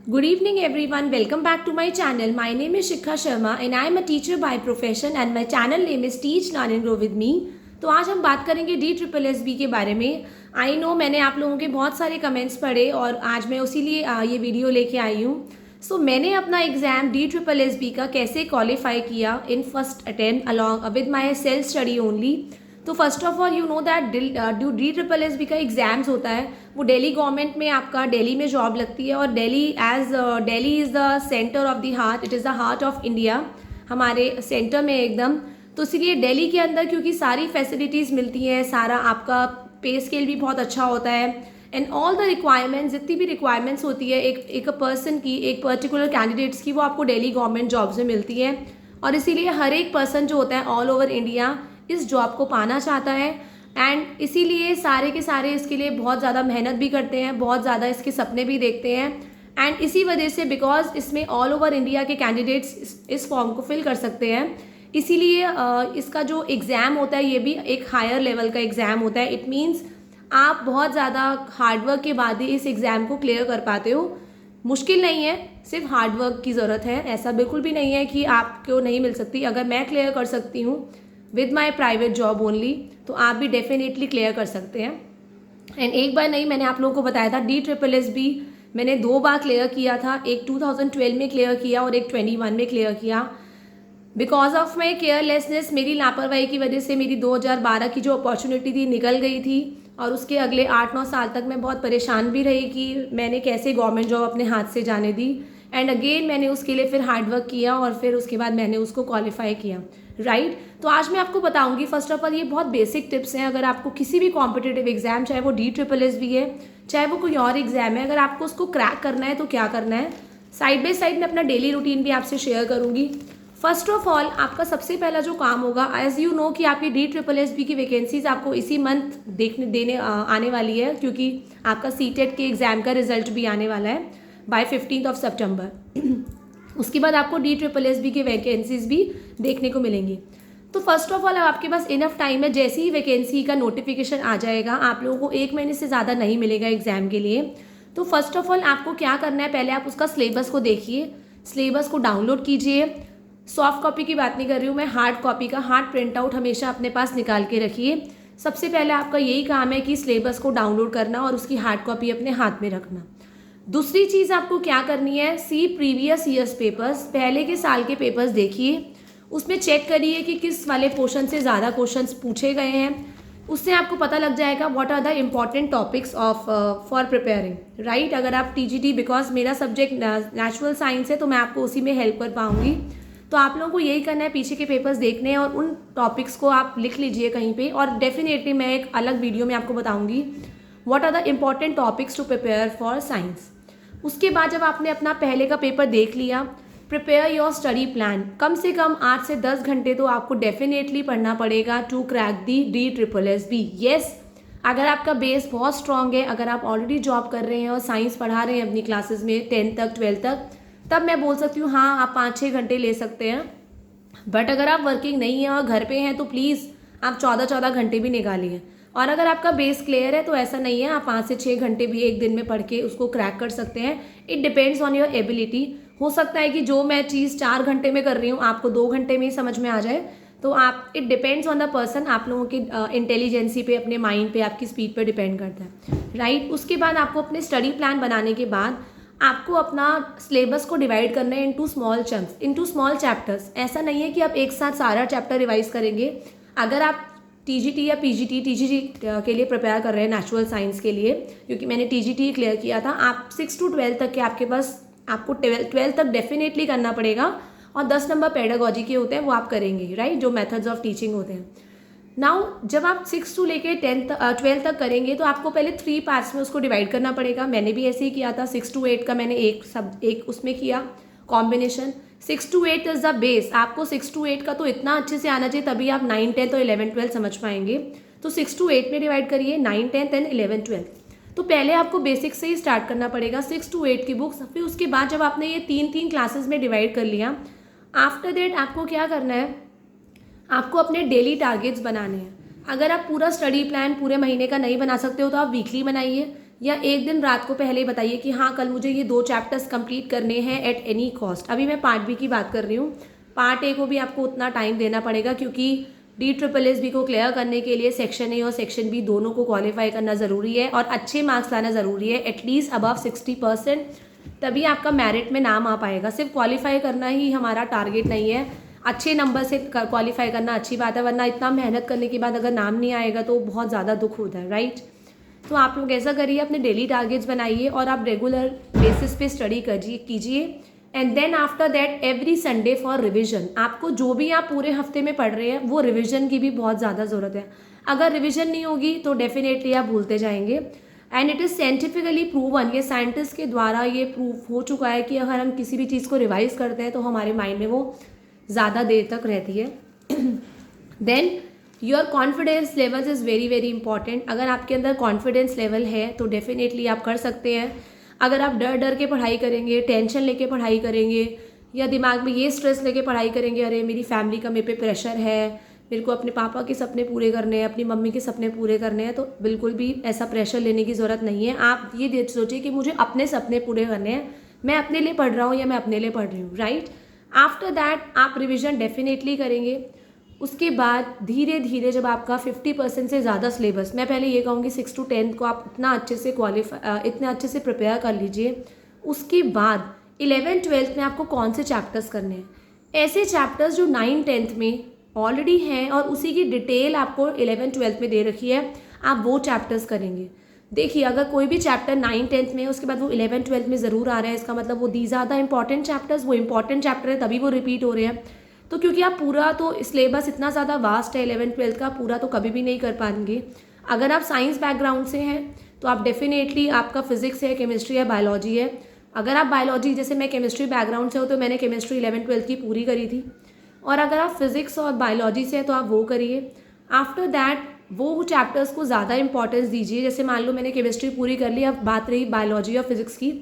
Good evening, everyone. Welcome back to my channel. My name is Shikha Sharma and I am a teacher by profession and my channel name is Teach Learn and Grow with Me. तो आज हम बात करेंगे DSSB के बारे में। I know मैंने आप लोगों के बहुत सारे कमेंट्स पढ़े और आज मैं उसी लिए ये वीडियो लेके आई हूँ। मैंने अपना एग्ज़ाम DSSB का कैसे क्वालिफाई किया in first attempt along with my self study only. तो first of all you know that जो DSSB का एग्ज़ाम्स होता है वो दिल्ली गवर्नमेंट में आपका दिल्ली में जॉब लगती है और Delhi is the centre of the heart, it is the heart of India, हमारे सेंटर में एकदम। तो इसलिए दिल्ली के अंदर क्योंकि सारी फैसिलिटीज़ मिलती हैं, सारा आपका पे स्केल भी बहुत अच्छा होता है एंड ऑल द रिक्वायरमेंट्स, जितनी भी रिक्वायरमेंट्स होती है एक पर्सन की, एक पर्टिकुलर कैंडिडेट्स की, वो आपको दिल्ली गवर्नमेंट जॉब से मिलती है। और इसीलिए हर एक पर्सन जो होता है ऑल ओवर इंडिया इस जॉब को पाना चाहता है एंड इसीलिए सारे के सारे इसके लिए बहुत ज़्यादा मेहनत भी करते हैं, बहुत ज़्यादा इसके सपने भी देखते हैं एंड इसी वजह से बिकॉज इसमें ऑल ओवर इंडिया के कैंडिडेट्स इस फॉर्म को फिल कर सकते हैं, इसीलिए इसका जो एग्ज़ाम होता है ये भी एक हायर लेवल का एग्ज़ाम होता है। इट मीन्स आप बहुत ज़्यादा हार्डवर्क के बाद ही इस एग्ज़ाम को क्लियर कर पाते हो। मुश्किल नहीं है, सिर्फ हार्डवर्क की ज़रूरत है। ऐसा बिल्कुल भी नहीं है कि आपको नहीं मिल सकती। अगर मैं क्लियर कर सकती हूँ with my private job only तो आप भी डेफिनेटली क्लियर कर सकते हैं। एंड एक बार नहीं, मैंने आप लोगों को बताया था DSSB मैंने 2 बार क्लियर किया था। एक 2012 में क्लियर किया और एक 21 में क्लियर किया। बिकॉज ऑफ माई केयरलेसनेस, मेरी लापरवाही की वजह से मेरी 2012 की जो अपॉर्चुनिटी थी निकल गई थी और उसके अगले 8-9 साल तक मैं बहुत परेशान भी रही कि मैंने कैसे गवर्नमेंट जॉब अपने हाथ से जाने दी। एंड अगेन मैंने उसके लिए फिर हार्डवर्क किया और फिर उसके बाद मैंने उसको क्वालिफाई किया, राइट। तो आज मैं आपको बताऊंगी फर्स्ट ऑफ ऑल, ये बहुत बेसिक टिप्स हैं। अगर आपको किसी भी कॉम्पिटिटिव एग्जाम, चाहे वो DSSB है चाहे वो कोई और एग्जाम है, अगर आपको उसको क्रैक करना है तो क्या करना है, साइड बाय साइड मैं अपना डेली रूटीन भी आपसे शेयर करूंगी। फर्स्ट ऑफ ऑल आपका सबसे पहला जो काम होगा, एज यू नो कि आपकी DSSB की वैकेंसीज आपको इसी मंथ देने आने वाली है क्योंकि आपका CTET के एग्ज़ाम का रिजल्ट भी आने वाला है बाय 15 सितंबर। उसके बाद आपको DSSB की वैकेंसीज भी देखने को मिलेंगी। तो फर्स्ट ऑफ ऑल आपके पास इनफ टाइम है। जैसे ही वैकेंसी का नोटिफिकेशन आ जाएगा, आप लोगों को 1 महीने से ज़्यादा नहीं मिलेगा एग्ज़ाम के लिए। तो फर्स्ट ऑफ ऑल आपको क्या करना है, पहले आप उसका सिलेबस को देखिए, सिलेबस को डाउनलोड कीजिए। सॉफ्ट कॉपी की बात नहीं कर रही हूँ मैं, हार्ड कॉपी का हार्ड प्रिंट आउट हमेशा अपने पास निकाल के रखिए। सबसे पहले आपका यही काम है कि सिलेबस को डाउनलोड करना और उसकी हार्ड कॉपी अपने हाथ में रखना। दूसरी चीज़ आपको क्या करनी है, सी प्रीवियस ईयर्स पेपर्स, पहले के साल के पेपर्स देखिए, उसमें चेक करिए कि किस वाले पोर्शन से ज़्यादा क्वेश्चंस पूछे गए हैं। उससे आपको पता लग जाएगा what are the important topics of for preparing, right. अगर आप TGT, बिकॉज मेरा सब्जेक्ट नेचुरल साइंस है तो मैं आपको उसी में हेल्प कर पाऊँगी। तो आप लोगों को यही करना है, पीछे के पेपर्स देखने हैं और उन टॉपिक्स को आप लिख लीजिए कहीं पे। और डेफिनेटली मैं एक अलग वीडियो में आपको बताऊंगी what are the important topics to prepare for science. उसके बाद जब आपने अपना पहले का पेपर देख लिया, प्रिपेयर योर स्टडी प्लान। कम से कम 8 से 10 घंटे तो आपको डेफिनेटली पढ़ना पड़ेगा to crack the DSSB। Yes, अगर आपका बेस बहुत स्ट्रांग है, अगर आप ऑलरेडी जॉब कर रहे हैं और साइंस पढ़ा रहे हैं अपनी क्लासेस में 10th तक 12th तक, तब मैं बोल सकती हूँ हाँ आप 5-6 घंटे ले सकते हैं। बट अगर आप वर्किंग नहीं हैं और घर पे हैं तो प्लीज़ आप 14-14 घंटे भी निकालिए। और अगर आपका बेस क्लियर है तो ऐसा नहीं है, आप 5 से 6 घंटे भी एक दिन में पढ़ के उसको क्रैक कर सकते हैं। It depends on your ability. हो सकता है कि जो मैं चीज़ 4 घंटे में कर रही हूँ आपको 2 घंटे में ही समझ में आ जाए। तो आप, it depends on the person, आप लोगों की इंटेलिजेंसी पे, अपने माइंड पे, आपकी स्पीड पे डिपेंड करता है, राइट। उसके बाद आपको अपने स्टडी प्लान बनाने के बाद आपको अपना सिलेबस को डिवाइड करना है into small chunks, into small chapters. ऐसा नहीं है कि आप एक साथ सारा चैप्टर रिवाइज करेंगे। अगर आप TGT या TGT के लिए प्रिपेयर कर रहे हैं, नेचुरल साइंस के लिए, क्योंकि मैंने TGT क्लियर किया था, आप 6 to 12 तक के आपके पास, आपको 12 तक डेफिनेटली करना पड़ेगा और 10 नंबर पेडागोजी के होते हैं वो आप करेंगे, राइट, जो मेथड्स ऑफ टीचिंग होते हैं। नाउ जब आप 6 to लेके 12 तक करेंगे तो आपको पहले 3 पार्ट्स में उसको डिवाइड करना पड़ेगा। मैंने भी ऐसे ही किया था, 6 to 8 का मैंने एक उसमें किया combination. 6 to 8 is the base. आपको 6 to 8 का तो इतना अच्छे से आना चाहिए, तभी आप 9, 10 और 11, 12 समझ पाएंगे। तो 6 to 8 में डिवाइड करिए, 9, 10 एंड 11, 12। तो पहले आपको बेसिक से ही स्टार्ट करना पड़ेगा, 6 to 8 की बुक्स। फिर उसके बाद जब आपने ये 3-3 क्लासेस में डिवाइड कर लिया, आफ्टर दैट आपको क्या करना है, आपको अपने डेली टारगेट्स बनाने हैं। अगर आप पूरा स्टडी प्लान पूरे महीने का नहीं बना सकते हो तो आप वीकली बनाइए, या एक दिन रात को पहले ही बताइए कि हाँ कल मुझे ये 2 चैप्टर्स कंप्लीट करने हैं एट एनी कॉस्ट। अभी मैं पार्ट बी की बात कर रही हूँ। पार्ट ए को भी आपको उतना टाइम देना पड़ेगा क्योंकि DSSB को क्लियर करने के लिए सेक्शन ए और सेक्शन बी दोनों को क्वालिफाई करना ज़रूरी है और अच्छे मार्क्स लाना ज़रूरी है, एटलीस्ट अबव 60%, तभी आपका मेरिट में नाम आ पाएगा। सिर्फ क्वालिफाई करना ही हमारा टारगेट नहीं है, अच्छे नंबर से क्वालिफाई करना अच्छी बात है, वरना इतना मेहनत करने के बाद अगर नाम नहीं आएगा तो बहुत ज़्यादा दुख होता है, राइट। तो आप लोग ऐसा करिए, अपने डेली टारगेट्स बनाइए और आप रेगुलर बेसिस पे स्टडी कीजिए and then after that every Sunday for revision. आपको जो भी आप पूरे हफ्ते में पढ़ रहे हैं वो रिविजन की भी बहुत ज़्यादा ज़रूरत है। अगर रिविजन नहीं होगी तो डेफिनेटली आप भूलते जाएंगे and it is scientifically proven, ये साइंटिस्ट के द्वारा ये प्रूफ हो चुका है कि अगर हम किसी भी चीज़ को रिवाइज करते हैं तो हमारे माइंड में वो ज़्यादा देर तक रहती है। Then your confidence levels is very very important. अगर आपके अंदर कॉन्फिडेंस लेवल है तो डेफिनेटली आप कर सकते हैं। अगर आप डर डर के पढ़ाई करेंगे, टेंशन लेके पढ़ाई करेंगे या दिमाग में ये स्ट्रेस लेके पढ़ाई करेंगे, अरे मेरी फैमिली का मेरे पे प्रेशर है, मेरे को अपने पापा के सपने पूरे करने हैं, अपनी मम्मी के सपने पूरे करने हैं, तो बिल्कुल भी ऐसा प्रेशर लेने की ज़रूरत नहीं है। आप ये सोचिए कि मुझे अपने सपने पूरे करने हैं, मैं अपने लिए पढ़ रहा हूँ या मैं अपने लिए पढ़ रही हूँ, राइट। आफ्टर दैट आप रिविजन डेफिनेटली करेंगे। उसके बाद धीरे धीरे जब आपका 50% से ज़्यादा सिलेबस, मैं पहले ये कहूँगी 6 to 10 को आप इतना अच्छे से इतने अच्छे से प्रिपेयर कर लीजिए। उसके बाद 11th-12th में आपको कौन से चैप्टर्स करने हैं, ऐसे चैप्टर्स जो 9th-10th में ऑलरेडी हैं और उसी की डिटेल आपको 11th-12th में दे रखी है, आप वो चैप्टर्स करेंगे। देखिए अगर कोई भी चैप्टर 9th-10th में उसके बाद वो 11th-12th में ज़रूर आ रहा है, इसका मतलब वो दी ज़्यादा इंपॉर्टेंट चैप्टर्स, वो इंपॉर्टेंट चैप्टर है तभी वो रिपीट हो रहे हैं। तो क्योंकि आप पूरा तो सिलेबस इतना ज़्यादा वास्ट है 11th-12th का, पूरा तो कभी भी नहीं कर पाएंगे। अगर आप साइंस बैकग्राउंड से हैं तो आप डेफिनेटली आपका फिजिक्स है, केमिस्ट्री है, बायोलॉजी है। अगर आप बायोलॉजी, जैसे मैं केमिस्ट्री बैकग्राउंड से हो तो मैंने केमिस्ट्री 11th-12th की पूरी करी थी, और अगर आप फिजिक्स और बायोलॉजी से हैं तो आप वो करिए। आफ्टर दैट वो चैप्टर्स को ज़्यादा इंपॉर्टेंस दीजिए। जैसे मान लो मैंने केमिस्ट्री पूरी कर ली, अब बात रही बायोलॉजी और फिजिक्स की,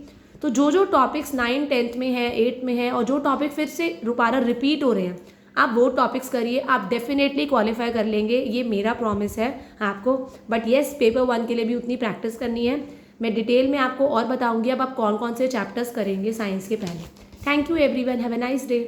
तो जो जो टॉपिक्स 9th-10th में है, 8th में है और जो टॉपिक फिर से दोबारा रिपीट हो रहे हैं, आप वो टॉपिक्स करिए, आप डेफिनेटली क्वालिफाई कर लेंगे, ये मेरा प्रॉमिस है आपको। बट येस, पेपर 1 के लिए भी उतनी प्रैक्टिस करनी है। मैं डिटेल में आपको और बताऊंगी अब आप कौन कौन से चैप्टर्स करेंगे साइंस के पहले। Thank you everyone, have a nice day.